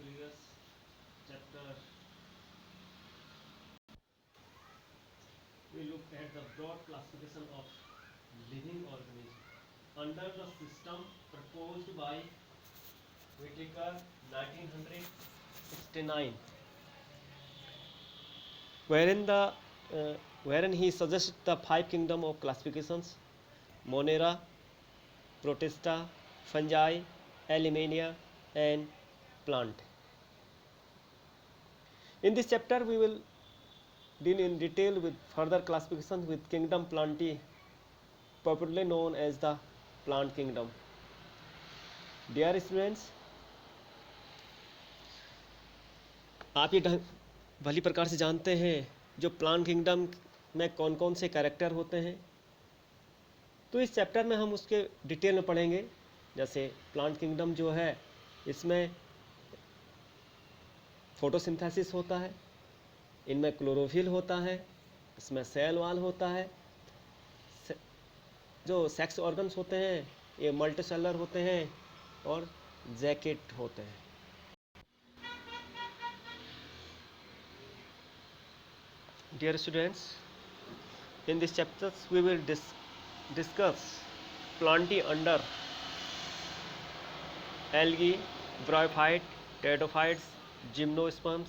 previous chapter, we looked at the broad classification of living organisms under the system proposed by Whitaker 1969, wherein he suggested the five kingdom of classifications: Monera, Protista, fungi, Alimania, and plant. In this chapter, we will deal in detail with further classifications with kingdom Plantae, popularly known as the plant kingdom. Dear students, आप ये भली प्रकार से जानते हैं जो plant kingdom में कौन कौन से कैरेक्टर होते हैं, तो इस चैप्टर में हम उसके डिटेल में पढ़ेंगे। जैसे प्लांट किंगडम जो है, इसमें फोटोसिंथेसिस होता है, इनमें क्लोरोफिल होता है, इसमें सेल वॉल होता है, जो सेक्स ऑर्गन्स होते हैं ये मल्टीसेलर होते हैं और जैकेट होते हैं। Dear students, in this chapter we will discuss Plantae under algae, bryophyte, pteridophytes, gymnosperms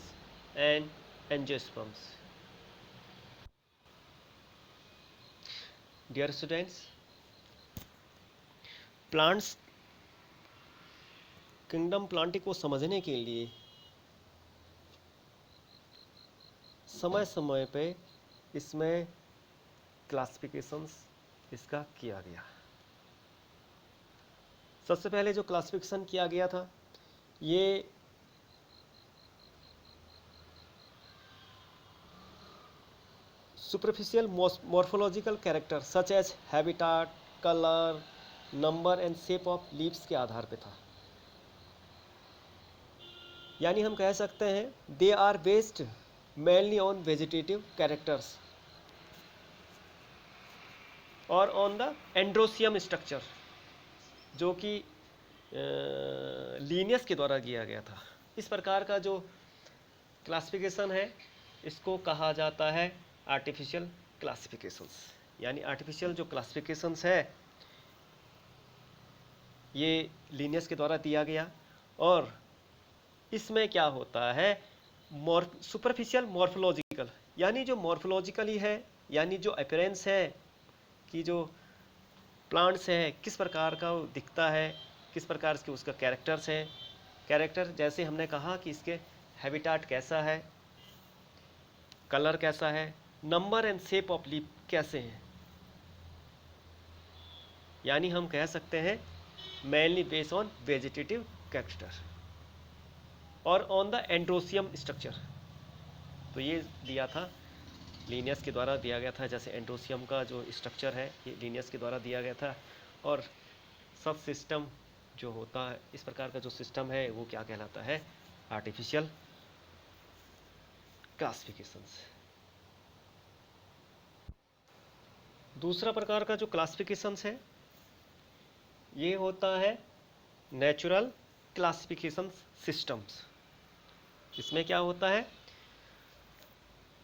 and angiosperms. Dear students, plants kingdom Plantae को समझने के लिए समय समय पे इसमें क्लासिफिकेशंस इसका किया गया। सबसे पहले जो क्लासिफिकेशन किया गया था, ये superficial morphological character such as habitat, colour, number and shape of leaves के आधार पे था। यानी हम कह सकते हैं they are based mainly on vegetative characters और ऑन द एंड्रोसियम स्ट्रक्चर, जो कि लीनियस के द्वारा किया गया था। इस प्रकार का जो क्लासिफिकेशन है इसको कहा जाता है आर्टिफिशियल क्लासिफिकेशंस। यानी आर्टिफिशियल जो क्लासिफिकेशंस है ये लीनियस के द्वारा दिया गया, और इसमें क्या होता है सुपरफिशियल मॉर्फोलॉजिकल, यानी जो मॉर्फोलॉजिकली है, यानी जो अपीयरेंस है कि जो प्लांट्स है किस प्रकार का दिखता है, किस प्रकार के उसका कैरेक्टर्स है। कैरेक्टर जैसे हमने कहा कि इसके हैबिटाट कैसा है, कलर कैसा है, number and shape of leaf कैसे हैं। यानी हम कह सकते हैं mainly based on vegetative character और ऑन द एंड्रोसियम स्ट्रक्चर। तो ये दिया था लीनियस के द्वारा दिया गया था। जैसे एंड्रोसियम का जो स्ट्रक्चर है ये लीनियस के द्वारा दिया गया था, और सब सिस्टम जो होता है इस प्रकार का जो सिस्टम है वो क्या कहलाता है, आर्टिफिशियल क्लासिफिकेशंस। दूसरा प्रकार का जो क्लासिफिकेशंस है ये होता है नेचुरल क्लासिफिकेशन सिस्टम्स। इसमें क्या होता है,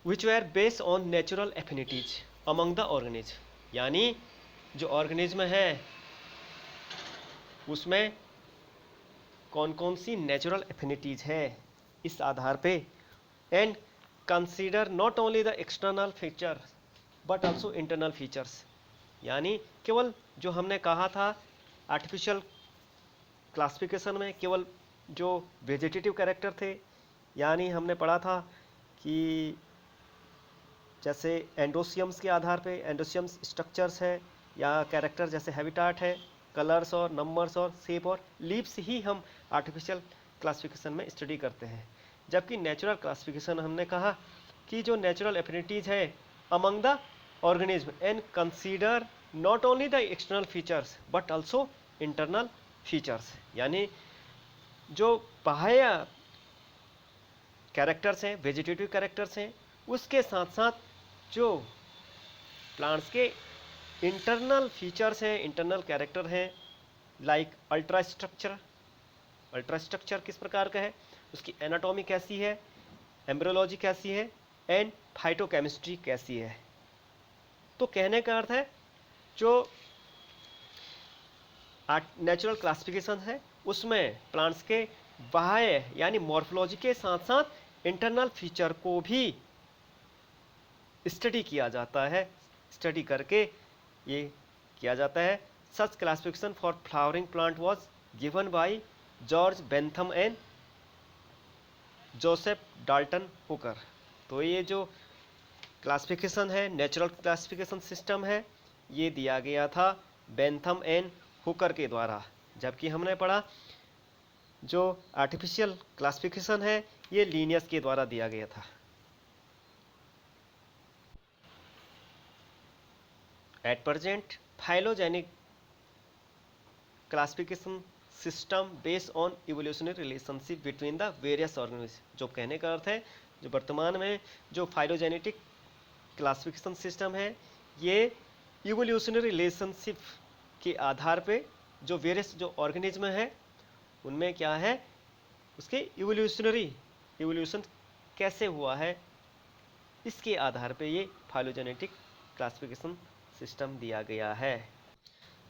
विच where based on natural affinities among the organism. यानी जो ऑर्गेनिज्म है उसमें कौन कौन सी नेचुरल एफिनिटीज है इस आधार पे, and consider not only the external feature but also internal features. यानी केवल जो हमने कहा था आर्टिफिशियल क्लासिफिकेशन में केवल जो वेजिटेटिव कैरेक्टर थे, यानी हमने पढ़ा था कि जैसे एंडोसियम्स के आधार पे एंडोसियम्स स्ट्रक्चर्स है या कैरेक्टर जैसे हैबिटाट है, कलर्स और नंबर्स और शेप और लीव्स ही हम आर्टिफिशियल क्लासिफिकेशन में स्टडी करते हैं। जबकि नेचुरल क्लासिफिकेशन हमने कहा कि जो नेचुरल एफिनिटीज है among the organism and consider not only the external features but also internal features. यानी जो बाह्य कैरेक्टर्स हैं, वेजिटेटिव कैरेक्टर्स हैं, उसके साथ साथ जो प्लांट्स के इंटरनल फीचर्स हैं, इंटरनल कैरेक्टर हैं, like ultra structure. Ultra structure किस प्रकार का है, उसकी एनाटॉमी कैसी है, एम्ब्रियोलॉजी कैसी है एंड फाइटोकेमिस्ट्री कैसी है। तो कहने का अर्थ है जो नेचुरल क्लासिफिकेशन है उसमें प्लांट्स के बाह्य यानी मॉर्फोलॉजी के साथ साथ इंटरनल फीचर को भी स्टडी किया जाता है, स्टडी करके ये किया जाता है। Such classification for flowering plant was given by George Bentham and Joseph Dalton Hooker. तो ये जो क्लासिफिकेशन है, नेचुरल क्लासिफिकेशन सिस्टम है, ये दिया गया था बेंथम एंड हुकर के द्वारा। जबकि हमने पढ़ा जो आर्टिफिशियल क्लासिफिकेशन है ये लीनियस के द्वारा दिया गया था। At present phylogenic classification system based on evolutionary relationship between the various organism. जो कहने का अर्थ है जो वर्तमान में जो फाइलोजेनेटिक क्लासिफिकेशन सिस्टम है ये इवोल्यूशनरी रिलेशनशिप के आधार पे जो वेरियस जो ऑर्गेनिज्म है उनमें क्या है उसके इवोल्यूशन कैसे हुआ है इसके आधार पे ये फाइलोजेनेटिक क्लासिफिकेशन सिस्टम दिया गया है।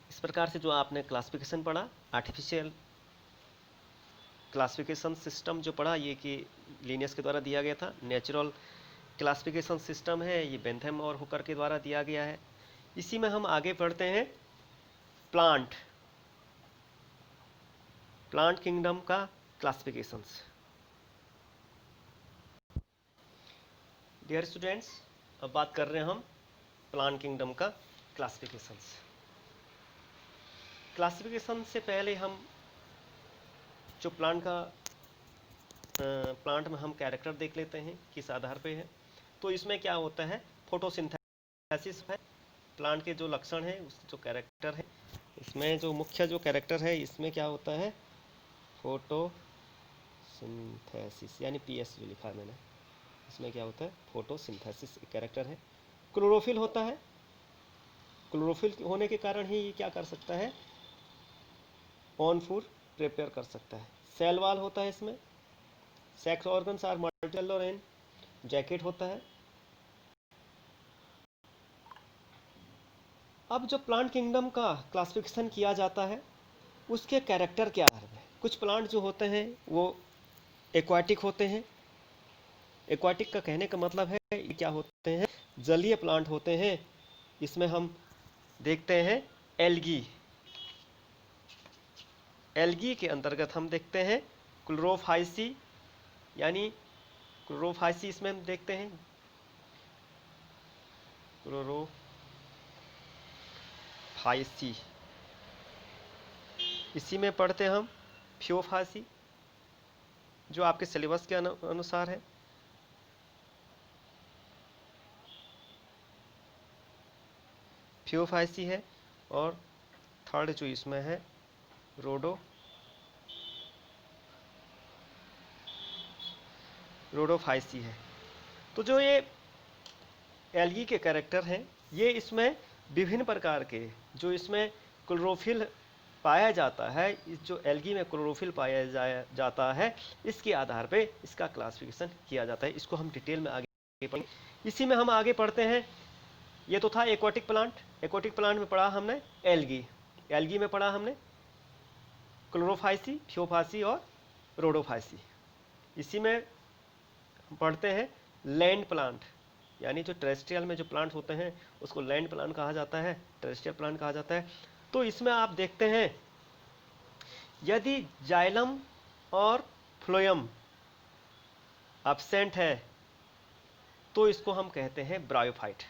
इस प्रकार से जो आपने क्लासिफिकेशन पढ़ा, आर्टिफिशियल क्लासिफिकेशन सिस्टम जो पढ़ा ये कि लीनियस के द्वारा दिया गया था। नेचुरल क्लासिफिकेशन सिस्टम है ये बेंथम और हुकर के द्वारा दिया गया है। इसी में हम आगे पढ़ते हैं प्लांट किंगडम का क्लासिफिकेशंस। डियर स्टूडेंट्स, अब बात कर रहे हैं हम प्लांट किंगडम का क्लासिफिकेशंस। क्लासिफिकेशन से पहले हम जो प्लांट में हम कैरेक्टर देख लेते हैं किस आधार पे है। तो इसमें क्या होता है फोटोसिंथेसिस है। प्लांट के जो लक्षण हैं उसके जो कैरेक्टर है इसमें जो मुख्य जो कैरेक्टर है इसमें क्या होता है फोटोसिंथेसिस यानी पीएस जो लिखा है मैंने इसमें क्या होता है फोटोसिंथेसिस कैरेक्टर है। क्लोरोफिल होता है। क्लोरोफिल होने के कारण ही ये क्या कर सकता है ऑन फूड प्रिपेयर कर सकता है। सेल वाल होता है इसमें। Sex organs are multicellular and jacket होता है। अब जो प्लांट किंगडम का क्लासिफिकेशन किया जाता है उसके कैरेक्टर के आधार पर कुछ प्लांट जो होते हैं वो एक्वाटिक होते हैं। एक्वाटिक का कहने का मतलब है ये क्या होते हैं जलीय प्लांट होते हैं। इसमें हम देखते हैं एल्गी के अंतर्गत हम देखते हैं क्लोरोफाइसी यानी क्लोरोफाइसी इसमें हम देखते हैं क्लोरोफाइसी। इसी में पढ़ते हम फियोफाइसी जो आपके सिलेबस के अनुसार है। फियोफाइसी है और थर्ड जो इसमें है रोडोफाइसी है। तो जो ये एल्गी के कैरेक्टर हैं ये इसमें विभिन्न प्रकार के जो इसमें क्लोरोफिल पाया जाता है, इस जो एल्गी में क्लोरोफिल पाया जाता है इसके आधार पे इसका क्लासिफिकेशन किया जाता है। इसको हम डिटेल में आगे पढ़ेंगे। इसी में हम आगे पढ़ते हैं ये तो था एक्वाटिक प्लांट। एक्वाटिक प्लांट में पढ़ा हमने एल्गी में पढ़ा हमने क्लोरोफाइसी, फियोफाइसी और रोडोफाइसी। इसी में पढ़ते हैं लैंड प्लांट यानी जो टेरेस्ट्रियल में जो प्लांट होते हैं उसको लैंड प्लांट कहा जाता है, टेरेस्ट्रियल प्लांट कहा जाता है। तो इसमें आप देखते हैं यदि जाइलम और फ्लोएम एब्सेंट है तो इसको हम कहते हैं ब्रायोफाइट।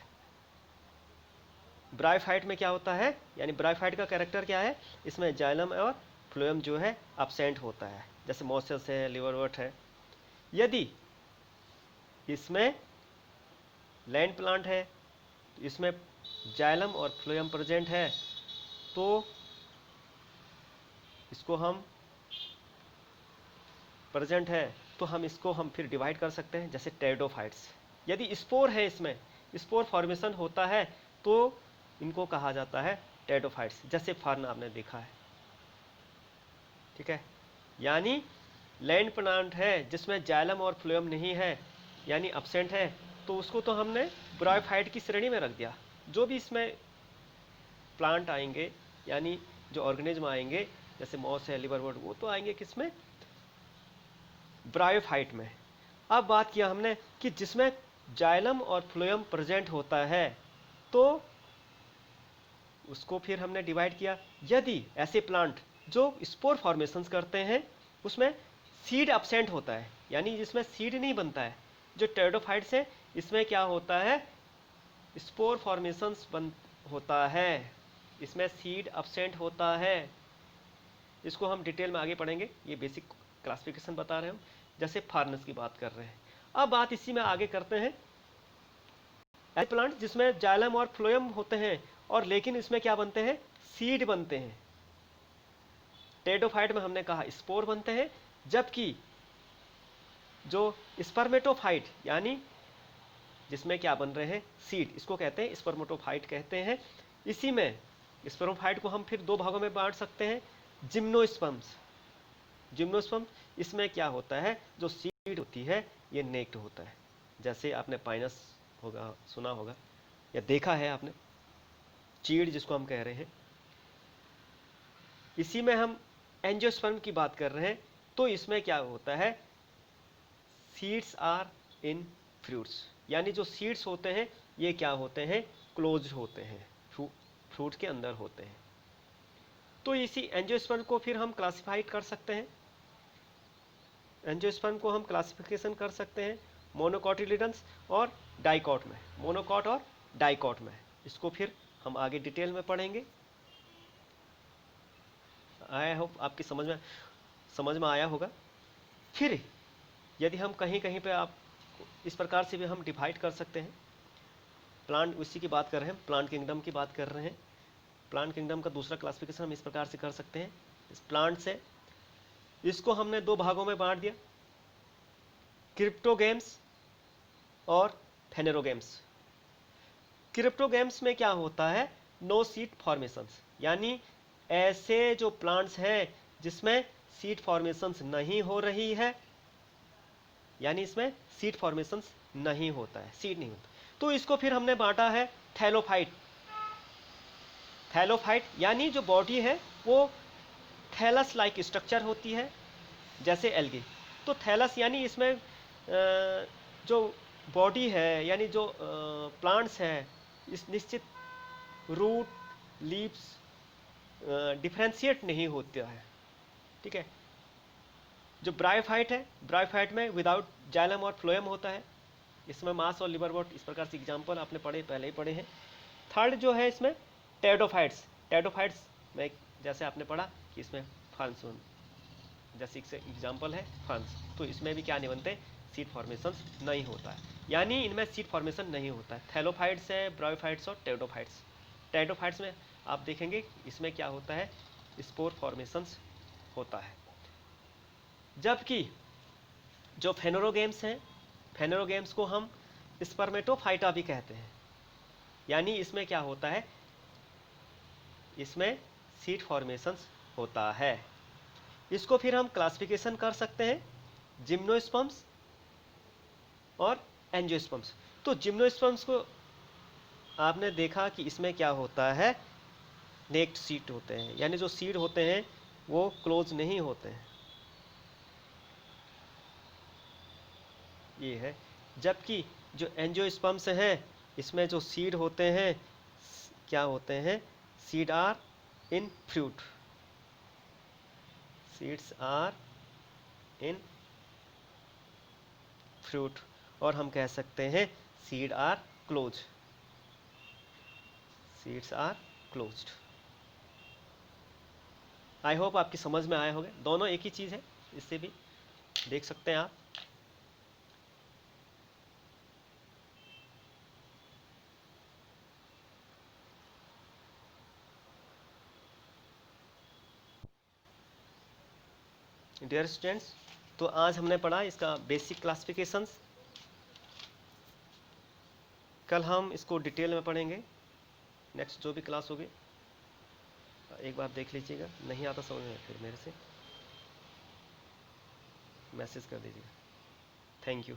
ब्रायोफाइट में क्या होता है यानी ब्रायोफाइट का कैरेक्टर क्या है इसमें जाइलम और फ्लोएम जो है एब्सेंट होता है जैसे मॉसस है, लिवरवर्ट है। यदि इसमें लैंड प्लांट है इसमें जाइलम और फ्लोएम प्रेजेंट है तो इसको हम इसको हम फिर डिवाइड कर सकते हैं जैसे टेरिडोफाइट्स। यदि स्पोर है इसमें स्पोर फॉर्मेशन होता है तो इनको कहा जाता है टेरिडोफाइट्स जैसे फर्न आपने देखा है। ठीक है, यानी लैंड प्लांट है जिसमें जाइलम और फ्लोएम नहीं है यानी absent है, तो उसको तो हमने ब्रायोफाइट की श्रेणी में रख दिया। जो भी इसमें प्लांट आएंगे यानी जो ऑर्गेनिज्म आएंगे जैसे मॉस है, लिवरवुड, वो तो आएंगे किसमें, ब्रायोफाइट में। अब बात किया हमने कि जिसमें जाइलम और फ्लोएम प्रेजेंट होता है तो उसको फिर हमने डिवाइड किया। यदि ऐसे प्लांट जो स्पोर फॉर्मेशंस करते हैं उसमें सीड absent होता है यानी जिसमें सीड नहीं बनता है, जो टेरिडोफाइट्स है इसमें क्या होता है, स्पोर फॉर्मेशंस बन होता है, इसमें सीड absent होता है। इसको हम डिटेल में आगे पढ़ेंगे, ये बेसिक क्लासिफिकेशन बता रहे हैं हम, जैसे फार्नस की बात कर रहे हैं। अब बात इसी में आगे करते हैं ऐसे प्लांट जिसमें जाइलम और फ्लोएम होते हैं और लेकिन इसमें क्या बनते हैं, सीड बनते हैं। टेरिडोफाइट में हमने कहा स्पोर बनते हैं, जबकि जो स्पर्मेटोफाइट यानी जिसमें क्या बन रहे हैं, सीड, इसको कहते हैं स्पर्मेटोफाइट कहते हैं। इसी में स्पर्मोफाइट को हम फिर दो भागों में बांट सकते हैं, जिम्नोस्पर्म्स। जिम्नोस्पर्म इसमें क्या होता है, जो सीड होती है ये नेक्ड होता है, जैसे आपने पाइनस होगा सुना होगा या देखा है आपने, चीड़ जिसको हम कह रहे हैं। इसी में हम एंजियोस्पर्म की बात कर रहे हैं, तो इसमें क्या होता है, सीड्स आर इन फ्रूट्स, यानी जो सीड्स होते हैं ये क्या होते हैं, क्लोज होते हैं, फ्रूट के अंदर होते हैं। तो इसी एंजियोस्पर्म को फिर हम क्लासिफाई कर सकते हैं, एंजियोस्पर्म को हम क्लासिफिकेशन कर सकते हैं मोनोकॉटिलिडन्स और डाइकॉट में, मोनोकॉट और डाइकॉट में। इसको फिर हम आगे डिटेल में पढ़ेंगे। आई होप आपकी समझ में आया होगा। फिर यदि हम कहीं कहीं पे आप इस प्रकार से भी हम डिवाइड कर सकते हैं, प्लांट उसी की बात कर रहे हैं, प्लांट किंगडम की बात कर रहे हैं। प्लांट किंगडम का दूसरा क्लासिफिकेशन हम इस प्रकार से कर सकते हैं, इस प्लांट से इसको हमने दो भागों में बांट दिया, क्रिप्टोगेम्स और फेनेरोगेम्स। क्रिप्टोगेम्स में क्या होता है, नो सीड फॉर्मेशंस, यानी ऐसे जो प्लांट्स हैं जिसमें सीड फॉर्मेशंस नहीं हो रही है, यानी इसमें सीड फॉर्मेशंस नहीं होता है, सीड नहीं होता, तो इसको फिर हमने बांटा है थैलोफाइट। थैलोफाइट यानी जो बॉडी है वो थैलस लाइक स्ट्रक्चर होती है जैसे एल्गी। तो थैलस यानी इसमें जो बॉडी है यानी जो प्लांट्स हैं इस निश्चित रूट लीव्स डिफ्रेंशिएट नहीं होता है, ठीक है। जो ब्रायोफाइट है, ब्रायोफाइट में विदाउट जाइलम और फ्लोएम होता है, इसमें मास और लिवरवुड, इस प्रकार से एग्जाम्पल आपने पहले ही पढ़े हैं। थर्ड जो है इसमें टेरिडोफाइट्स, टेरिडोफाइट्स में जैसे आपने पढ़ा कि इसमें फर्न्स जैसे एग्जाम्पल है फर्न्स, तो इसमें भी क्या नहीं बनते, सीड फॉर्मेशन नहीं होता है, यानी इनमें सीड फॉर्मेशन नहीं होता है। थैलोफाइट्स है, ब्रायोफाइट्स और टेरिडोफाइट्स। टेरिडोफाइट्स में आप देखेंगे इसमें क्या होता है, स्पोर फॉर्मेशंस होता है। जबकि जो फेनेरोगेम्स हैं, फेनेरोगेम्स को हम स्पर्मेटोफाइटा भी कहते हैं, यानी इसमें क्या होता है, इसमें सीड फॉर्मेशंस होता है। इसको फिर हम क्लासिफिकेशन कर सकते हैं जिम्नोस्पर्म्स और एंजियोस्पर्म्स। तो जिम्नोस्पर्म्स को आपने देखा कि इसमें क्या होता है, नेक्ड सीड होते हैं, यानी जो सीड होते हैं वो क्लोज नहीं होते हैं, ये है। जबकि जो एंजियोस्पर्म्स हैं इसमें जो सीड होते हैं क्या होते हैं, seed are in fruit, seeds are in fruit, और हम कह सकते हैं seed are close, seeds are closed. I hope आपकी समझ में आया होगा, दोनों एक ही चीज़ है, इससे भी देख सकते हैं आप। डियर स्टूडेंट्स, तो आज हमने पढ़ा इसका बेसिक क्लासिफिकेशंस, कल हम इसको डिटेल में पढ़ेंगे, नेक्स्ट जो भी क्लास होगी एक बार देख लीजिएगा, नहीं आता समझ में फिर मेरे से। मैसेज कर दीजिएगा। Thank you.